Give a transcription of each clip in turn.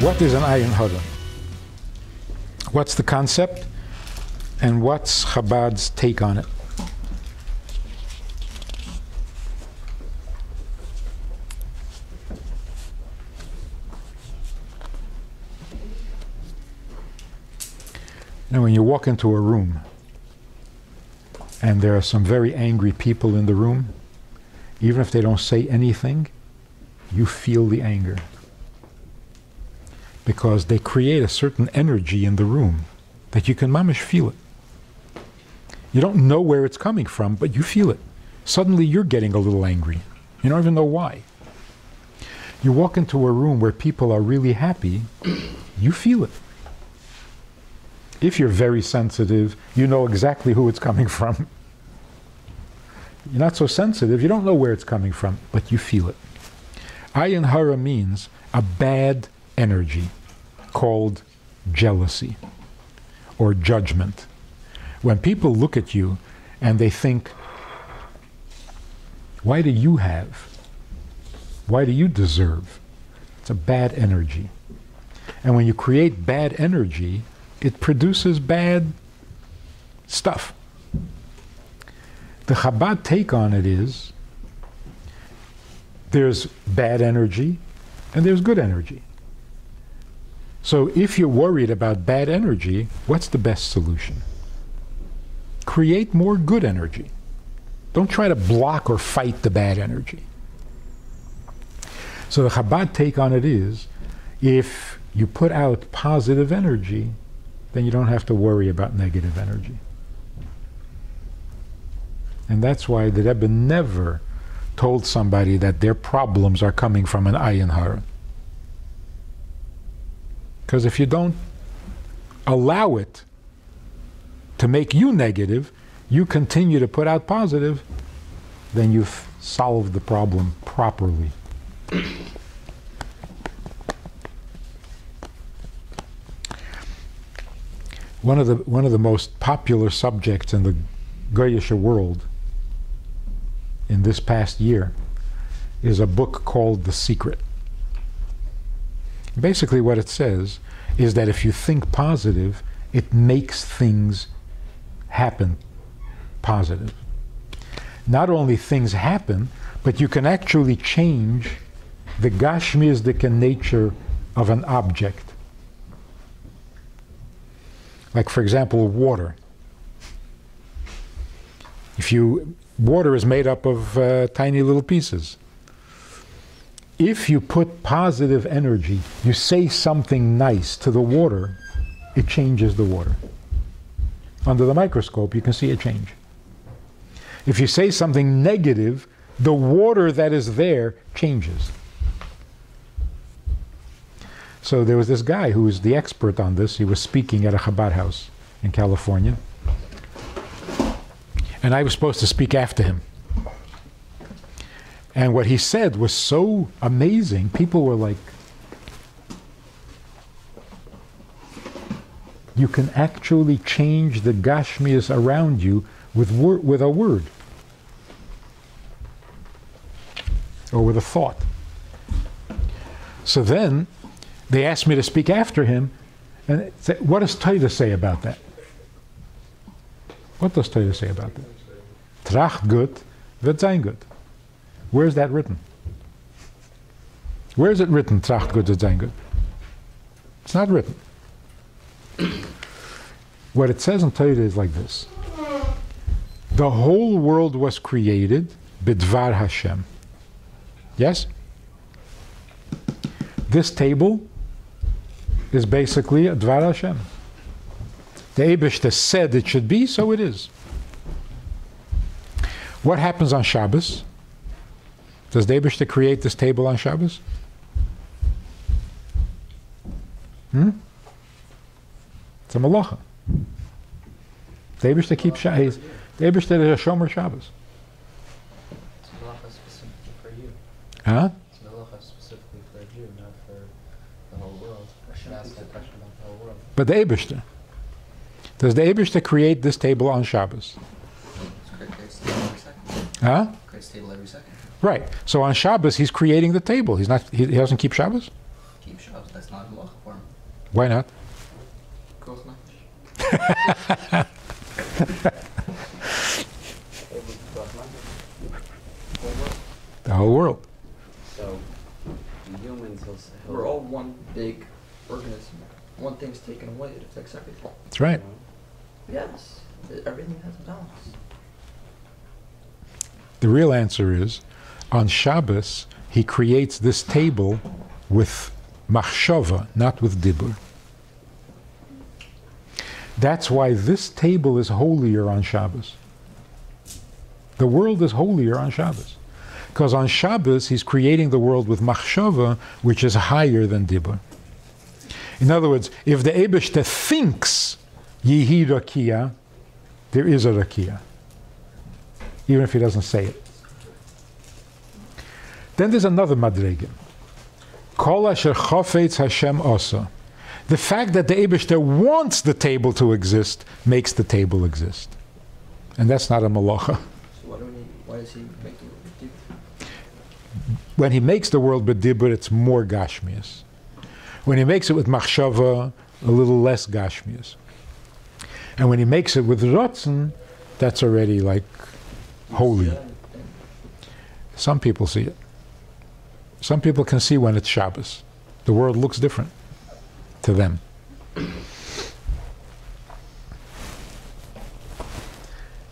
What is an Ayin Hara? What's the concept? And what's Chabad's take on it? Now, when you walk into a room and there are some very angry people in the room, even if they don't say anything, you feel the anger. Because they create a certain energy in the room that you can mamish feel it. You don't know where it's coming from, but you feel it. Suddenly you're getting a little angry. You don't even know why. You walk into a room where people are really happy, you feel it. If you're very sensitive, you know exactly who it's coming from. You're not so sensitive, you don't know where it's coming from, but you feel it. Ayin Hara means a bad energy called jealousy or judgment. When people look at you and they think, why do you have? Why do you deserve? It's a bad energy. And when you create bad energy, it produces bad stuff. The Chabad take on it is, there's bad energy and there's good energy. So if you're worried about bad energy, what's the best solution? Create more good energy. Don't try to block or fight the bad energy. So the Chabad take on it is, if you put out positive energy, then you don't have to worry about negative energy. And that's why the Rebbe never told somebody that their problems are coming from an Ayin Hara. Because if you don't allow it to make you negative, you continue to put out positive, then you've solved the problem properly. One of the most popular subjects in the Goyish world in this past year is a book called The Secret. Basically what it says is that if you think positive, it makes things happen positive. Not only things happen, but you can actually change the gashmizdika nature of an object. Like, for example, water. Water is made up of tiny little pieces. If you put positive energy, you say something nice to the water, it changes the water. Under the microscope, you can see a change. If you say something negative, the water that is there changes. So there was this guy who was the expert on this. He was speaking at a Chabad house in California. And I was supposed to speak after him. And what he said was so amazing, people were like, you can actually change the gashmias around you with a word. Or with a thought. So then, they asked me to speak after him, and say, what does Torah say about that? What does Torah say about that? Tracht gut, wird sein gut. Where is that written? Where is it written, Tracht gut, wird sein gut? It's not written. What it says in Torah is like this. The whole world was created bidvar Hashem. Yes? This table is basically a Dvar Hashem. The Eibishter said it should be, so it is. What happens on Shabbos? Does the Eibishter create this table on Shabbos? It's a malacha. The Eibishter keeps Shabbos. The Eibishter is a Shomer Shabbos. It's a malacha specifically for you. Huh? It's a malacha specifically for a Jew, not for the whole world. I should ask that question about the whole world. But the Eibishter. Does the Eibishter create this table on Shabbos? Creates the table every second. Huh? Creates the table every second. Right. So on Shabbos, he's creating the table. He doesn't keep Shabbos? Keep Shabbos. That's not a malacha form. Why not? Close enough. The whole world. So, humans, We're all one big organism. One thing's taken away, it affects everything. That's right. Yes, everything has a balance. The real answer is, on Shabbos, he creates this table with machshava, not with dibur. That's why this table is holier on Shabbos. The world is holier on Shabbos. Because on Shabbos, he's creating the world with machshava, which is higher than dibur. In other words, if the Eibishter thinks Yehi Rakia, there is a Rakia, even if he doesn't say it. Then there's another madrega. Kol asher chafetz Hashem asa. The fact that the Eibishter wants the table to exist makes the table exist. And that's not a malacha. So why does he make the world deep? When he makes the world b'dibur, it's more gashmias. When he makes it with machshava, a little less gashmias. And when he makes it with rotzen, that's already like holy. Some people see it. Some people can see when it's Shabbos. The world looks different to them.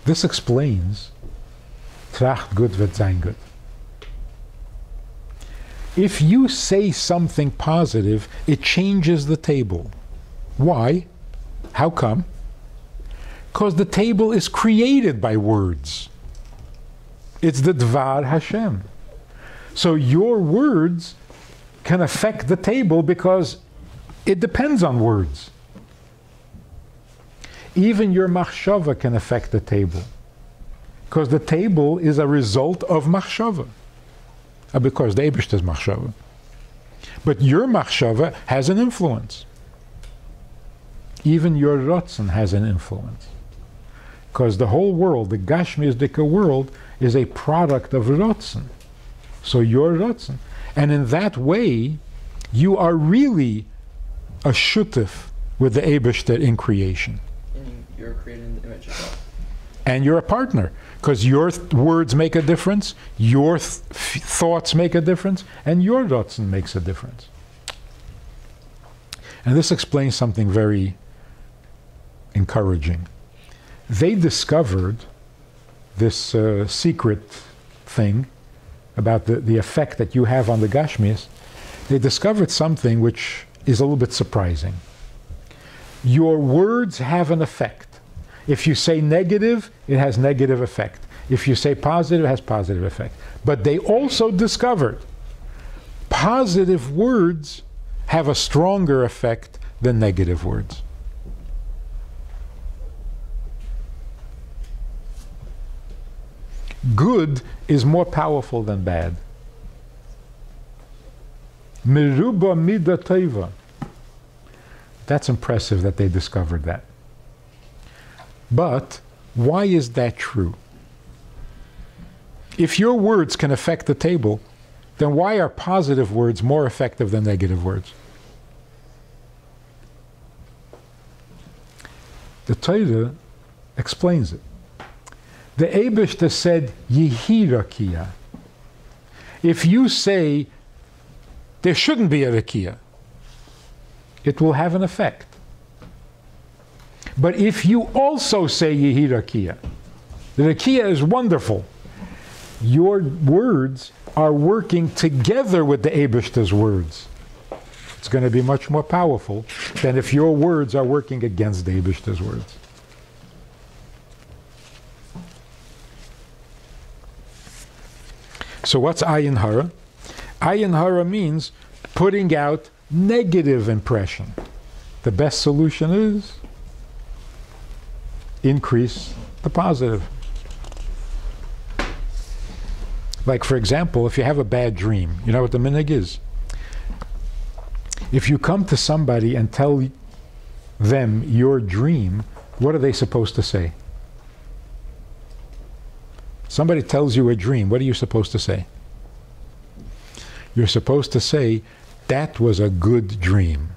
This explains Tracht gut wird sein gut. If you say something positive, it changes the table. Why? How come? Because the table is created by words. It's the Dvar Hashem. So your words can affect the table because it depends on words. Even your machshava can affect the table. Because the table is a result of machshava. Because the Eibishter is machshava. But your machshava has an influence. Even your rotzen has an influence. Because the whole world, the Gashmizdika world, is a product of rotzen. So you're rotzen. And in that way, you are really a shutif with the Eibishter in creation. And you're created in the image of God. And you're a partner. Because your words make a difference, your thoughts make a difference, and your rotzen makes a difference. And this explains something very encouraging. They discovered this secret thing about the effect that you have on the Gashmis. They discovered something which is a little bit surprising. Your words have an effect. If you say negative, it has negative effect. If you say positive, it has positive effect. But they also discovered positive words have a stronger effect than negative words. Good is more powerful than bad. Meruba mida teva. That's impressive that they discovered that. But why is that true? If your words can affect the table, then why are positive words more effective than negative words? The Torah explains it. The Eibishter said, Yehi Rakia. If you say, there shouldn't be a Rakia, it will have an effect. But if you also say Yehi Rakia, the Rakia is wonderful, your words are working together with the Eibishter's words. It's going to be much more powerful than if your words are working against the Eibishter's words. So what's ayin hara? Ayin hara means putting out negative impression. The best solution is increase the positive. Like, for example, if you have a bad dream, you know what the minhag is? If you come to somebody and tell them your dream, what are they supposed to say? Somebody tells you a dream, what are you supposed to say? You're supposed to say, That was a good dream.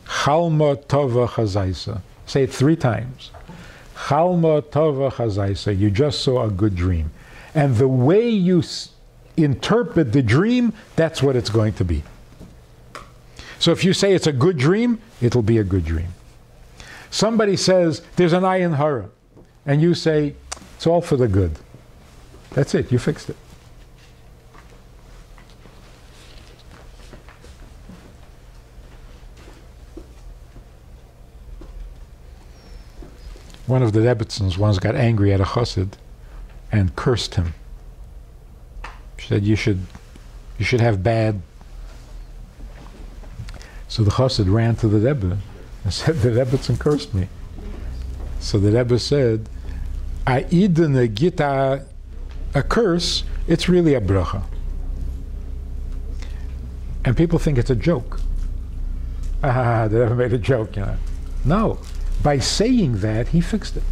Chalma tova chazaisa. Say it 3 times. Chalma tova chazaisa. You just saw a good dream. And the way you interpret the dream, that's what it's going to be. So if you say it's a good dream, it'll be a good dream. Somebody says, there's an ayin hara, and you say, it's all for the good. That's it, you fixed it. One of the Rebbetzins once got angry at a chassid and cursed him. She said, you should have bad. So the chassid ran to the Rebbe and said, the Rebbetzin cursed me. So the Rebbe said, Aidene get a curse, it's really a bracha. And people think it's a joke. The Rebbe made a joke, you know. No, by saying that, he fixed it.